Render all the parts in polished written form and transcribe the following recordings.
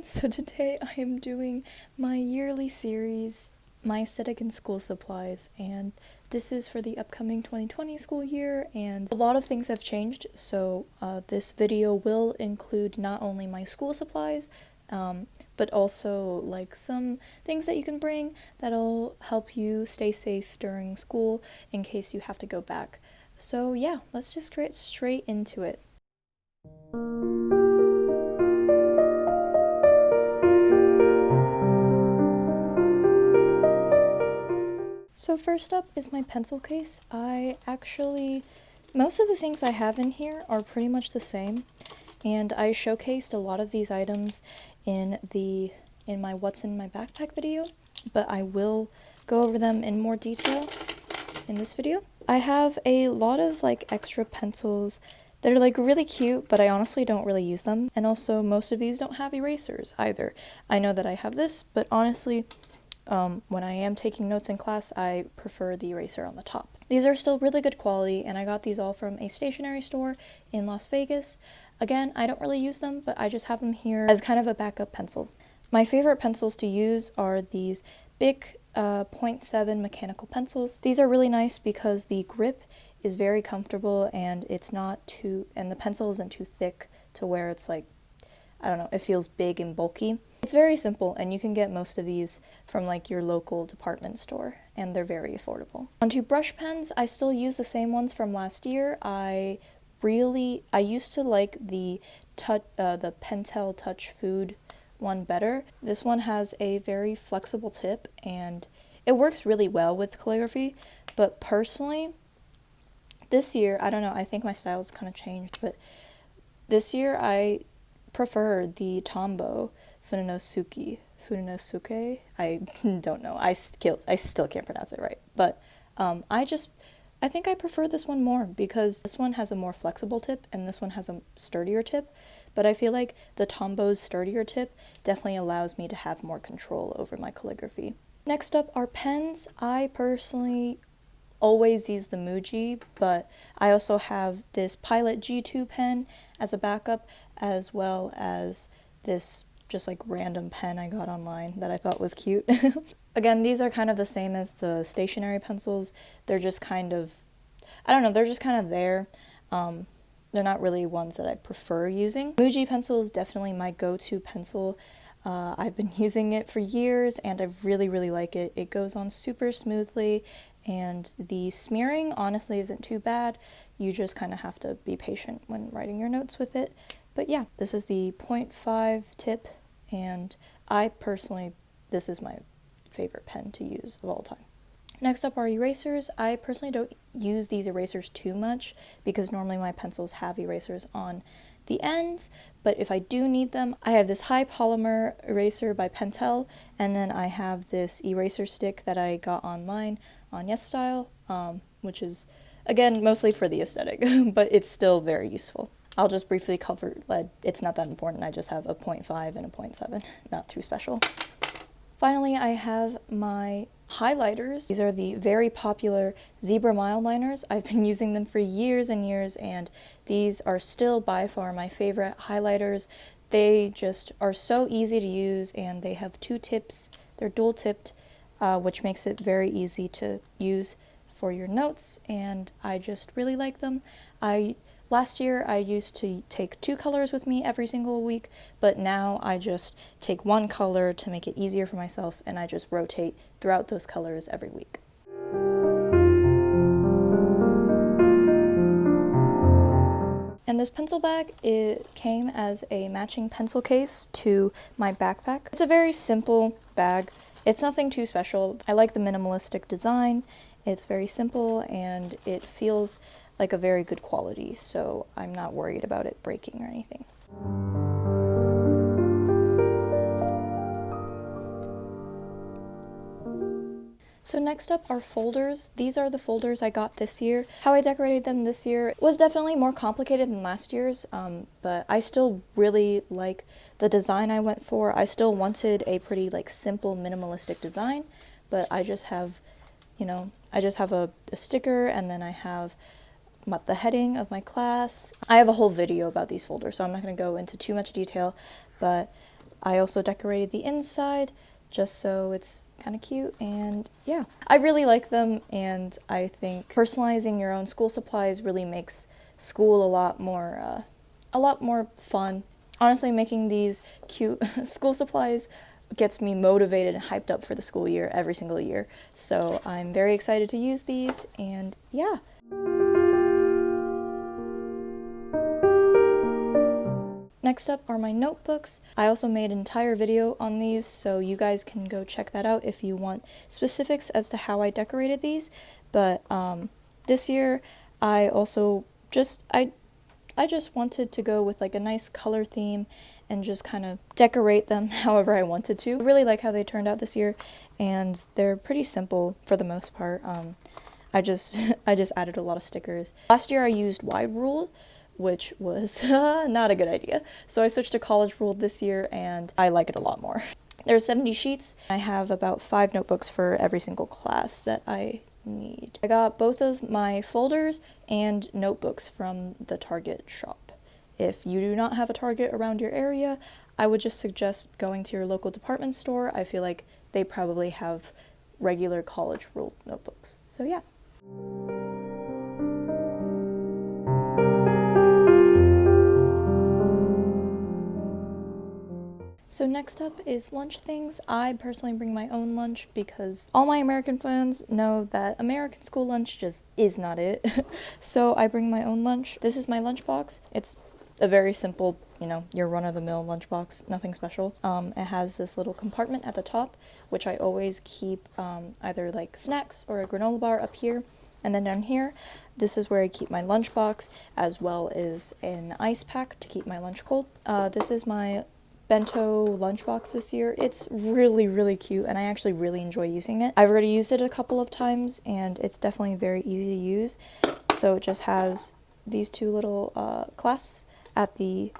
everyone, so today I am doing my yearly series, My Aesthetic and School Supplies, and this is for the upcoming 2020 school year, and a lot of things have changed, so this video will include not only my school supplies, but also like some things that you can bring that'll help you stay safe during school in case you have to go back. So yeah, let's just get straight into it. So first up is my pencil case. Most of the things I have in here are pretty much the same, and I showcased a lot of these items in my What's in My Backpack video, but I will go over them in more detail in this video. I have a lot of like extra pencils that are like really cute, but I honestly don't really use them, and also most of these don't have erasers either. I know that I have this, but honestly, when I am taking notes in class, I prefer the eraser on the top. These are still really good quality, and I got these all from a stationery store in Las Vegas. Again, I don't really use them, but I just have them here as kind of a backup pencil. My favorite pencils to use are these big 0.7 mechanical pencils. These are really nice because the grip is very comfortable and the pencil isn't too thick to where it's like, I don't know, it feels big and bulky. It's very simple, and you can get most of these from like your local department store, and they're very affordable. Onto brush pens, I still use the same ones from last year. I used to like the Pentel Touch Food one better. This one has a very flexible tip, and it works really well with calligraphy, but personally, this year, I don't know, I think my style's kind of changed, but this year I prefer the Tombow Funinosuke. I don't know. I still can't pronounce it right. But I think I prefer this one more because this one has a more flexible tip and this one has a sturdier tip. But I feel like the Tombow's sturdier tip definitely allows me to have more control over my calligraphy. Next up are pens. I personally always use the Muji, but I also have this Pilot G2 pen as a backup, as well as this just like random pen I got online that I thought was cute. Again, these are kind of the same as the stationery pencils. They're just kind of, I don't know, they're just kind of there. They're not really ones that I prefer using. Muji pencil is definitely my go-to pencil. I've been using it for years and I really like it. It goes on super smoothly, and the smearing honestly isn't too bad. You just kind of have to be patient when writing your notes with it. But yeah, this is the 0.5 tip, and this is my favorite pen to use of all time. Next up are erasers. I personally don't use these erasers too much because normally my pencils have erasers on the ends, but if I do need them, I have this high polymer eraser by Pentel, and then I have this eraser stick that I got online on YesStyle, which is, again, mostly for the aesthetic, but it's still very useful. I'll just briefly cover lead. It's not that important. I just have a 0.5 and a 0.7, not too special. Finally, I have my highlighters. These are the very popular Zebra Mildliners. I've been using them for years and years, and these are still by far my favorite highlighters. They just are so easy to use, and they have two tips. They're dual tipped, which makes it very easy to use for your notes, and I just really like them. Last year, I used to take 2 colors with me every single week, but now I just take 1 color to make it easier for myself, and I just rotate throughout those colors every week. And this pencil bag, it came as a matching pencil case to my backpack. It's a very simple bag. It's nothing too special. I like the minimalistic design. It's very simple, and it feels like a very good quality, so I'm not worried about it breaking or anything. So next up are folders. These are the folders I got this year. How I decorated them this year was definitely more complicated than last year's, but I still really like the design I went for. I still wanted a pretty like simple minimalistic design, but I just have, a sticker, and then I have the heading of my class. I have a whole video about these folders, so I'm not going to go into too much detail, but I also decorated the inside just so it's kind of cute, and yeah, I really like them, and I think personalizing your own school supplies really makes school a lot more fun. Honestly, making these cute school supplies gets me motivated and hyped up for the school year every single year. So I'm very excited to use these, and yeah. Next up are my notebooks. I also made an entire video on these, so you guys can go check that out if you want specifics as to how I decorated these. But this year I also I just wanted to go with like a nice color theme and just kind of decorate them however I wanted to. I really like how they turned out this year, and they're pretty simple for the most part. I just added a lot of stickers. Last year I used wide ruled, which was not a good idea. So I switched to college ruled this year, and I like it a lot more. There's 70 sheets. I have about 5 notebooks for every single class that I need. I got both of my folders and notebooks from the Target shop. If you do not have a Target around your area, I would just suggest going to your local department store. I feel like they probably have regular college ruled notebooks. So yeah. So next up is lunch things. I personally bring my own lunch because all my American fans know that American school lunch just is not it. So I bring my own lunch. This is my lunchbox. It's a very simple, your run-of-the-mill lunchbox, nothing special. It has this little compartment at the top, which I always keep either like snacks or a granola bar up here. And then down here, this is where I keep my lunchbox, as well as an ice pack to keep my lunch cold. This is my bento lunchbox this year. It's really, really cute, and I actually really enjoy using it. I've already used it a couple of times, and it's definitely very easy to use. So it just has these 2 little clasps at the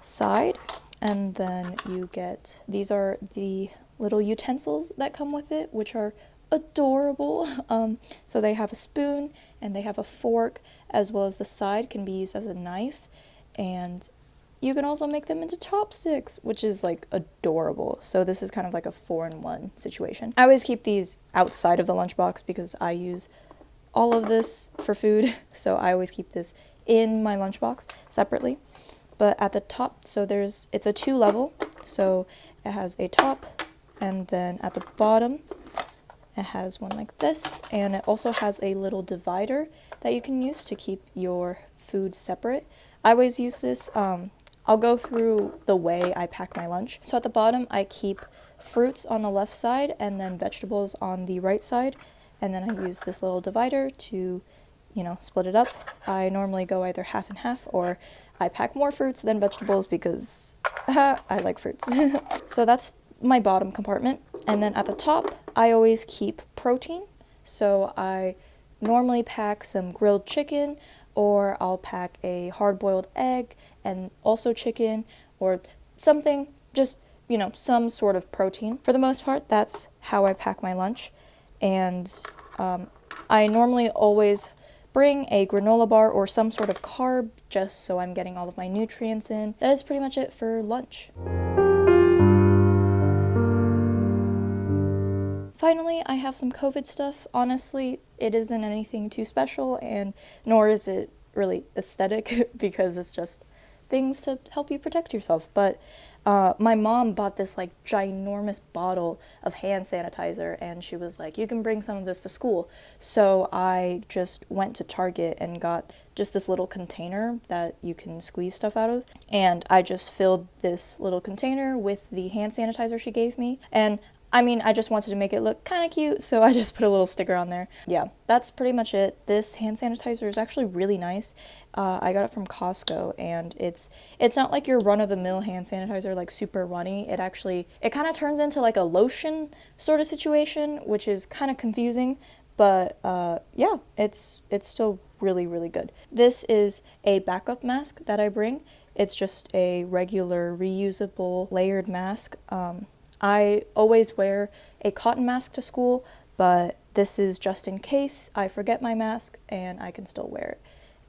side, and then you get, these are the little utensils that come with it, which are adorable. So they have a spoon, and they have a fork, as well as the side can be used as a knife, and you can also make them into chopsticks, which is like adorable. So this is kind of like a 4-in-1 situation. I always keep these outside of the lunchbox because I use all of this for food. So I always keep this in my lunchbox separately. But at the top, so it's a 2-level. So it has a top, and then at the bottom, it has one like this. And it also has a little divider that you can use to keep your food separate. I always use this, I'll go through the way I pack my lunch. So at the bottom, I keep fruits on the left side and then vegetables on the right side. And then I use this little divider to, split it up. I normally go either half and half, or I pack more fruits than vegetables because I like fruits. So that's my bottom compartment. And then at the top, I always keep protein. So I normally pack some grilled chicken, or I'll pack a hard-boiled egg and also chicken, or something, just, some sort of protein. For the most part, that's how I pack my lunch. And I normally always bring a granola bar or some sort of carb, just so I'm getting all of my nutrients in. That is pretty much it for lunch. Finally, I have some COVID stuff. Honestly, it isn't anything too special, and nor is it really aesthetic because it's just things to help you protect yourself. But my mom bought this like ginormous bottle of hand sanitizer, and she was like, you can bring some of this to school. So I just went to Target and got just this little container that you can squeeze stuff out of, and I just filled this little container with the hand sanitizer she gave me. And I just wanted to make it look kind of cute, so I just put a little sticker on there. Yeah, that's pretty much it. This hand sanitizer is actually really nice. I got it from Costco, and it's not like your run-of-the-mill hand sanitizer, like super runny. It kind of turns into like a lotion sort of situation, which is kind of confusing, but yeah, it's still really, really good. This is a backup mask that I bring. It's just a regular reusable layered mask. I always wear a cotton mask to school, but this is just in case I forget my mask and I can still wear it.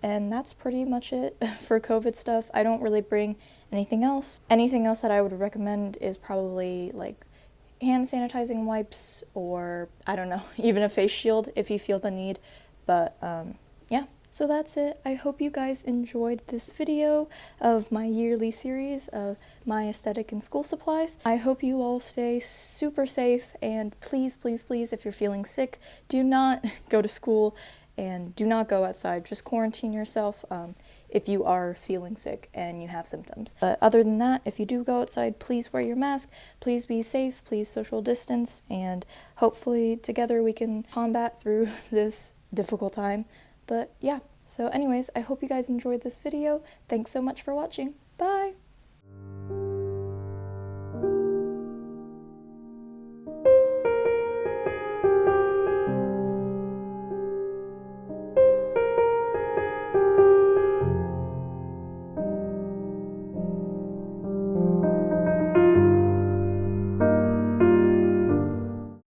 And that's pretty much it for COVID stuff. I don't really bring anything else. Anything else that I would recommend is probably like hand sanitizing wipes, or I don't know, even a face shield if you feel the need. But yeah, so that's it. I hope you guys enjoyed this video of my yearly series of my aesthetic and school supplies. I hope you all stay super safe, and please, please, please, if you're feeling sick, do not go to school and do not go outside. Just quarantine yourself if you are feeling sick and you have symptoms. But other than that, if you do go outside, please wear your mask, please be safe, please social distance, and hopefully together we can combat through this difficult time. But yeah, so anyways, I hope you guys enjoyed this video. Thanks so much for watching. Bye!